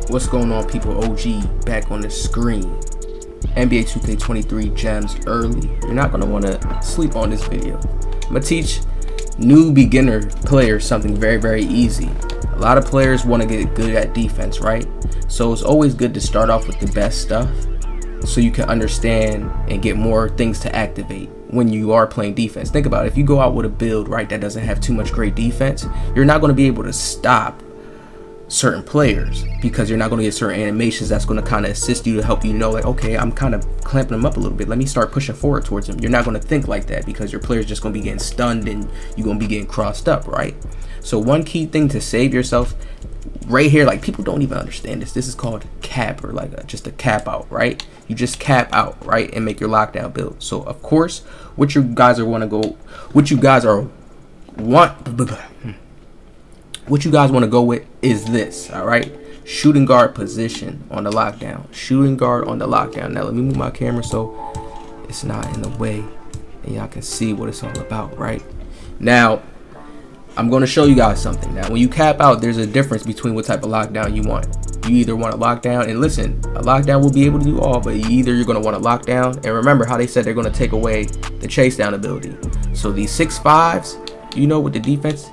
What's going on, people? OG back on the screen. NBA2K23 gems early. You're not going to want to sleep on this video. I'm going to teach new beginner players something very, very easy. A lot of players want to get good at defense, right? So it's always good to start off with the best stuff so you can understand and get more things to activate when you are playing defense. Think about it. If you go out with a build, right, that doesn't have too much great defense, you're not going to be able to stop certain players because you're not going to get certain animations that's going to kind of assist you to help you know, like, okay, I'm kind of clamping them up a little bit, let me start pushing forward towards them. You're not going to think like that because your player's just going to be getting stunned and you're going to be getting crossed up, right? So one key thing to save yourself right here, like, people don't even understand this is called cap, or like just a cap out, right? You just cap out, right, and make your lockdown build. So of course what you guys want to go with is this, all right? Shooting guard position on the lockdown. Shooting guard on the lockdown. Now let me move my camera so it's not in the way and y'all can see what it's all about, right? Now I'm going to show you guys something. Now when you cap out, there's a difference between what type of lockdown you want. You either want a lockdown, and listen, a lockdown will be able to do all, but either you're going to want a lockdown, and remember how they said they're going to take away the chase down ability. So these 6'5s, you know, with the defense,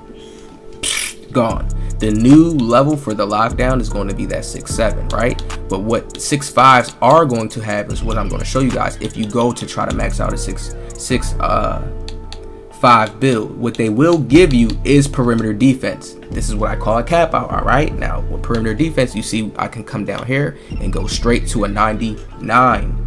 gone. The new level for the lockdown is going to be that 6'7", right? But what 6'5s are going to have is what I'm going to show you guys. If you go to try to max out a 6'5" build, what they will give you is perimeter defense. This is what I call a cap out. All right, now with perimeter defense, you see I can come down here and go straight to a 99.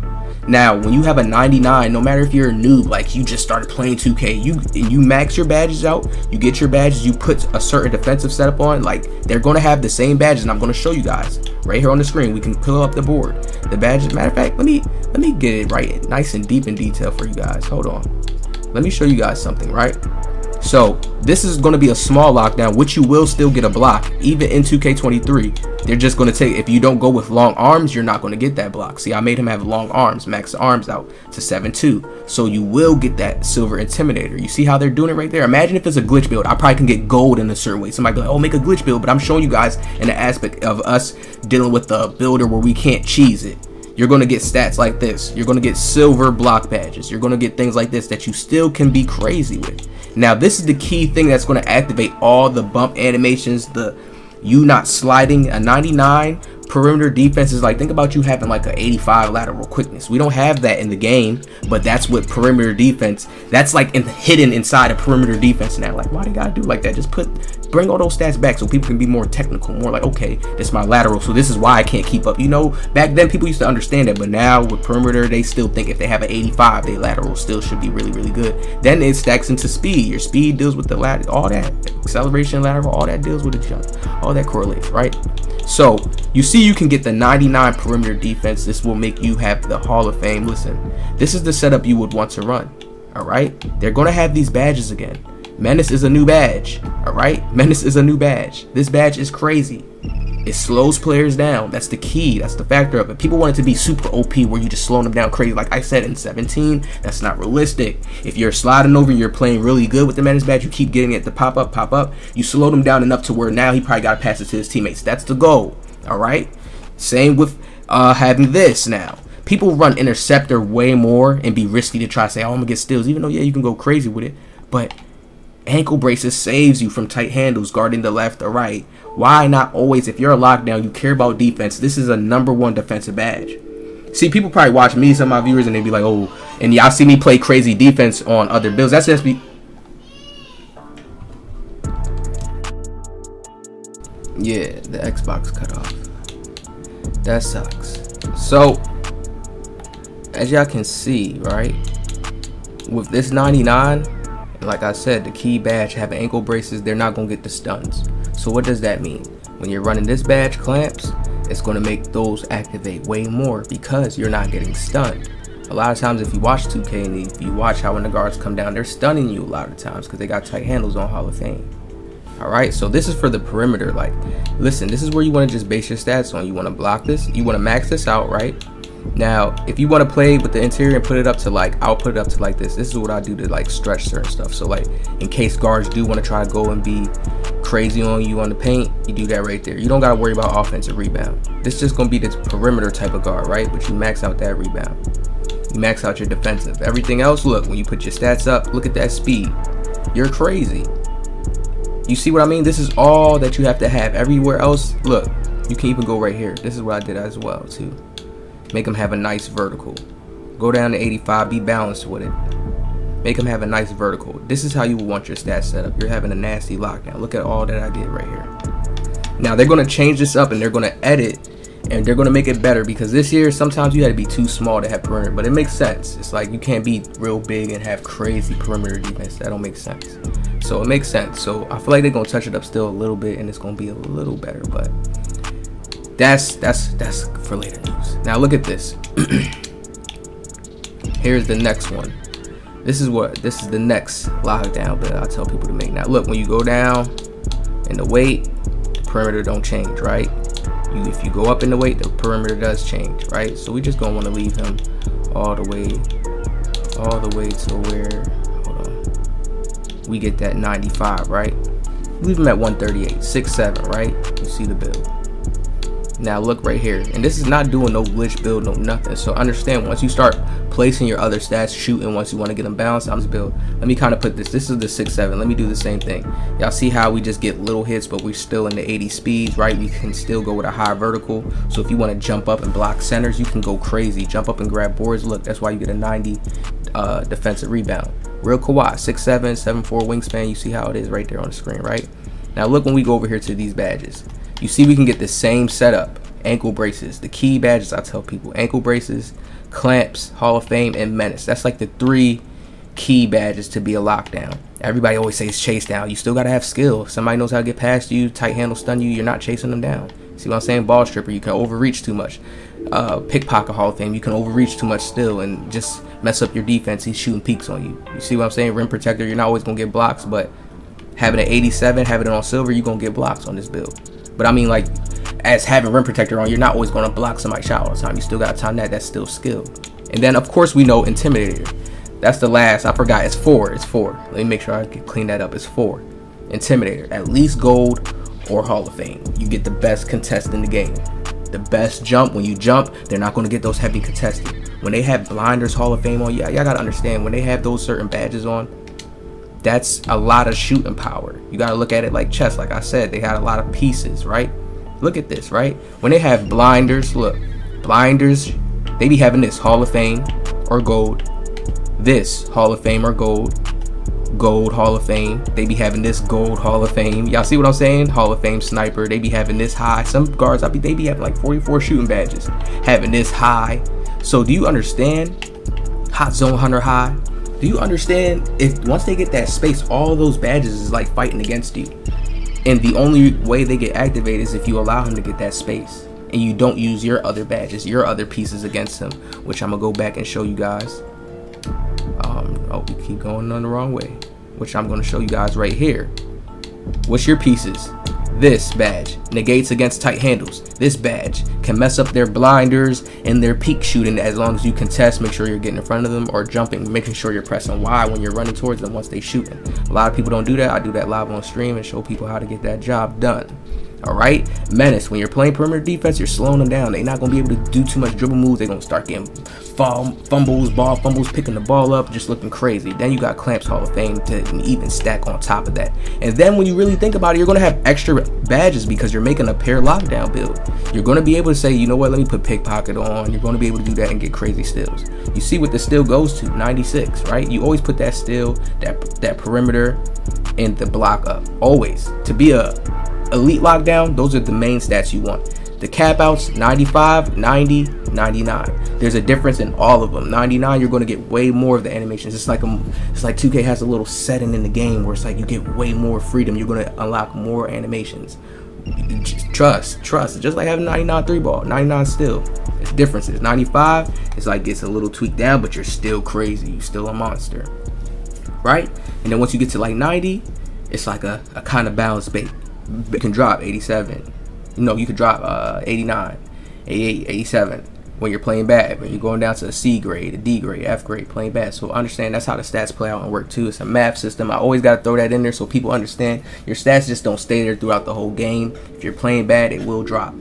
Now when you have a 99, no matter if you're a noob, like you just started playing 2K, you max your badges out, you get your badges, you put a certain defensive setup on, like they're going to have the same badges, and I'm going to show you guys right here on the screen. We can pull up the board, the badges. Matter of fact, let me get it right nice and deep in detail for you guys. Hold on, let me show you guys something, right? So this is going to be a small lockdown, which you will still get a block even in 2K23. They're just going to take, if you don't go with long arms, you're not going to get that block. See, I made him have long arms, max the arms out to 7'2", so you will get that silver intimidator. You see how they're doing it right there? Imagine if it's a glitch build. I probably can get gold in a certain way. Somebody be like, oh, make a glitch build, but I'm showing you guys in the aspect of us dealing with the builder where we can't cheese it. You're going to get stats like this. You're going to get silver block badges. You're going to get things like this that you still can be crazy with. Now, this is the key thing that's going to activate all the bump animations, you not sliding. A 99 perimeter defense is like, think about you having like an 85 lateral quickness. We don't have that in the game, but that's what perimeter defense, that's like hidden inside of perimeter defense now. Like, why do you gotta do like that? Just bring all those stats back so people can be more technical, more like, okay, this is my lateral, so this is why I can't keep up. You know, back then people used to understand that, but now with perimeter, they still think if they have an 85, their lateral still should be really, really good. Then it stacks into speed. Your speed deals with the lateral, all that acceleration, lateral, all that deals with the jump, all that correlates, right? So you see, you can get the 99 perimeter defense. This will make you have the Hall of Fame. Listen, this is the setup you would want to run. All right, they're going to have these badges again. Menace is a new badge. All right, Menace is a new badge. This badge is crazy. It slows players down. That's the key. That's the factor of it. People want it to be super OP where you just slowing them down crazy. Like I said, in 17, that's not realistic. If you're sliding over, you're playing really good with the Menace badge, you keep getting it to pop up. You slow them down enough to where now he probably got to pass it to his teammates. That's the goal. All right. Same with having this now. People run interceptor way more and be risky to try to say, oh, I'm gonna get steals, even though, yeah, you can go crazy with it. But ankle braces saves you from tight handles, guarding the left or right. Why not always, if you're a lockdown, you care about defense, this is a #1 defensive badge. See, people probably watch me, some of my viewers, and they be like, oh, and y'all see me play crazy defense on other builds. That's just me. Yeah, the Xbox cut off. That sucks. So, as y'all can see, right, with this 99, like I said, the key badge having ankle braces, they're not going to get the stuns. So what does that mean? When you're running this badge, clamps, it's going to make those activate way more because you're not getting stunned. A lot of times if you watch 2K and if you watch how when the guards come down, they're stunning you a lot of times because they got tight handles on Hall of Fame. All right, so this is for the perimeter. Like, listen, this is where you want to just base your stats on. You want to block this, you want to max this out, right? Now, if you want to play with the interior and put it up to like, I'll put it up to like this. This is what I do to like stretch certain stuff. So like, in case guards do want to try to go and be crazy on you on the paint, you do that right there. You don't got to worry about offensive rebound. This is just going to be this perimeter type of guard, right? But you max out that rebound. You max out your defensive. Everything else, look, when you put your stats up, look at that speed. You're crazy. You see what I mean? This is all that you have to have. Everywhere else, look, you can even go right here. This is what I did as well, too. Make them have a nice vertical. Go down to 85, be balanced with it. Make them have a nice vertical. This is how you want your stats set up. You're having a nasty lockdown. Look at all that I did right here. Now, they're going to change this up, and they're going to edit, and they're going to make it better, because this year, sometimes you had to be too small to have perimeter, but it makes sense. It's like you can't be real big and have crazy perimeter defense. That don't make sense. So it makes sense. So I feel like they're going to touch it up still a little bit, and it's going to be a little better, but that's for later news. Now, look at this. Here's the next one. This is the next lockdown that I tell people to make. Now, look, when you go down in the weight, the perimeter don't change, right? If you go up in the weight, the perimeter does change, right? So we just gonna want to leave him all the way to where, hold on, we get that 95, right? Leave him at 138, 6'7", right? You see the build. Now look right here, and this is not doing no glitch build, no nothing. So understand, once you start placing your other stats, shooting, once you want to get them balanced, I'm just build. Let me kind of put this is the 6'7". Let me do the same thing. Y'all see how we just get little hits, but we're still in the 80 speeds, right? We can still go with a high vertical. So if you want to jump up and block centers, you can go crazy, jump up and grab boards. Look, that's why you get a 90 defensive rebound. Real Kawhi, 6'7", 7'4" wingspan. You see how it is right there on the screen, right? Now look, when we go over here to these badges, you see we can get the same setup. Ankle braces, the key badges I tell people: ankle braces, clamps, Hall of Fame, and menace. That's like the 3 key badges to be a lockdown. Everybody always says chase down. You still got to have skill. If somebody knows how to get past you, tight handle stun you, you're not chasing them down. See what I'm saying? Ball stripper, you can overreach too much. Pickpocket Hall of Fame, you can overreach too much still and just mess up your defense. He's shooting peaks on you. You see what I'm saying? Rim protector, you're not always going to get blocks, but having an 87, having it on silver, you're going to get blocks on this build. But I mean, like, as having rim protector on, you're not always going to block somebody's shot all the time. You still got to time that. That's still skill. And then, of course, we know Intimidator. That's the last. I forgot. It's 4. It's 4. Let me make sure I can clean that up. It's 4. Intimidator. At least gold or Hall of Fame. You get the best contest in the game. The best jump. When you jump, they're not going to get those heavy contested. When they have blinders, Hall of Fame on, y'all got to understand, when they have those certain badges on, that's a lot of shooting power. You got to look at it like chess. Like I said, they had a lot of pieces, right? Look at this, right? When they have blinders, look, blinders, they be having this Hall of Fame or gold, this Hall of Fame or gold Hall of Fame. They be having this gold Hall of Fame. Y'all see what I'm saying? Hall of Fame sniper. They be having this high. Some guards, they be having like 44 shooting badges, having this high. So do you understand? Hot zone hunter high. Do you understand, if once they get that space, all those badges is like fighting against you? And the only way they get activated is if you allow him to get that space and you don't use your other badges, your other pieces against him, which I'm gonna go back and show you guys. Oh, we keep going on the wrong way, which I'm gonna show you guys right here. What's your pieces? This badge negates against tight handles. This badge can mess up their blinders and their peak shooting, as long as you contest. Make sure you're getting in front of them or jumping, making sure you're pressing Y when you're running towards them once they shooting. A lot of people don't do that. I do that live on stream and show people how to get that job done. All right, menace. When you're playing perimeter defense, you're slowing them down. They're not gonna be able to do too much dribble moves. They're gonna start getting fumbles, picking the ball up, just looking crazy. Then you got clamps Hall of Fame to even stack on top of that. And then when you really think about it, you're gonna have extra badges because you're making a pair lockdown build. You're gonna be able to say, you know what, let me put pickpocket on. You're gonna be able to do that and get crazy steals. You see what the steal goes to, 96, right? You always put that steal, that perimeter, and the block up. Always. To be a elite lockdown, those are the main stats you want. The cap outs, 95, 90, 99. There's a difference in all of them. 99, you're going to get way more of the animations. It's like 2K has a little setting in the game where it's like you get way more freedom. You're going to unlock more animations. Trust. Just like having 99 3 ball, 99 still. It's differences. 95, it's like gets a little tweaked down, but you're still crazy. You're still a monster, right? And then once you get to like 90, it's like a kind of balance bait. You can drop 87. You could drop 89, 88, 87. when you're playing bad, when you're going down to a C grade, a D grade, F grade, playing bad. So understand that's how the stats play out and work too. It's a math system. I always got to throw that in there so people understand your stats just don't stay there throughout the whole game. If you're playing bad, it will drop.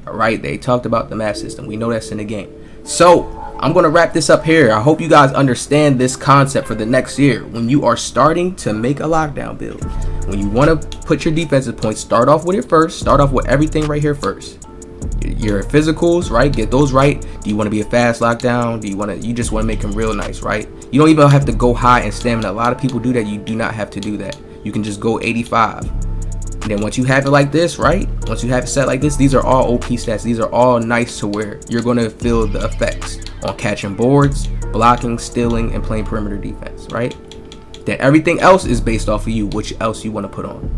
All right, they talked about the math system. We know that's in the game. So I'm going to wrap this up here. I hope you guys understand this concept for the next year. When you are starting to make a lockdown build, when you want to put your defensive points, start off with it first. Start off with everything right here first. Your physicals, right? Get those right. Do you want to be a fast lockdown? Do you just want to make them real nice, right? You don't even have to go high in stamina. A lot of people do that. You do not have to do that. You can just go 85. And then once you have it like this, right? Once you have it set like this, these are all OP stats. These are all nice to where you're going to feel the effects on catching boards, blocking, stealing, and playing perimeter defense, right? Then everything else is based off of you, which else you want to put on,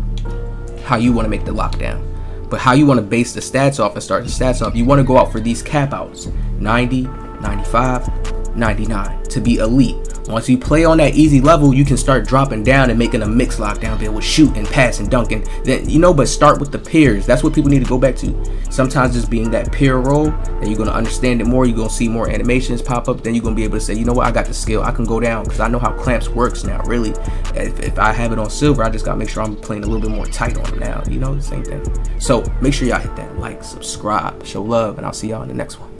how you want to make the lockdown. But how you want to base the stats off and start the stats off, you want to go out for these cap outs, 90, 95, 99 to be elite. Once you play on that easy level, you can start dropping down and making a mixed lockdown build with shoot and pass and dunking. Then but start with the pairs. That's what people need to go back to. Sometimes just being that pair role, then you're gonna understand it more. You're gonna see more animations pop up. Then you're gonna be able to say, you know what, I got the skill. I can go down because I know how clamps works now. Really, if I have it on silver, I just gotta make sure I'm playing a little bit more tight on them now. The same thing. So make sure y'all hit that like, subscribe, show love, and I'll see y'all in the next one.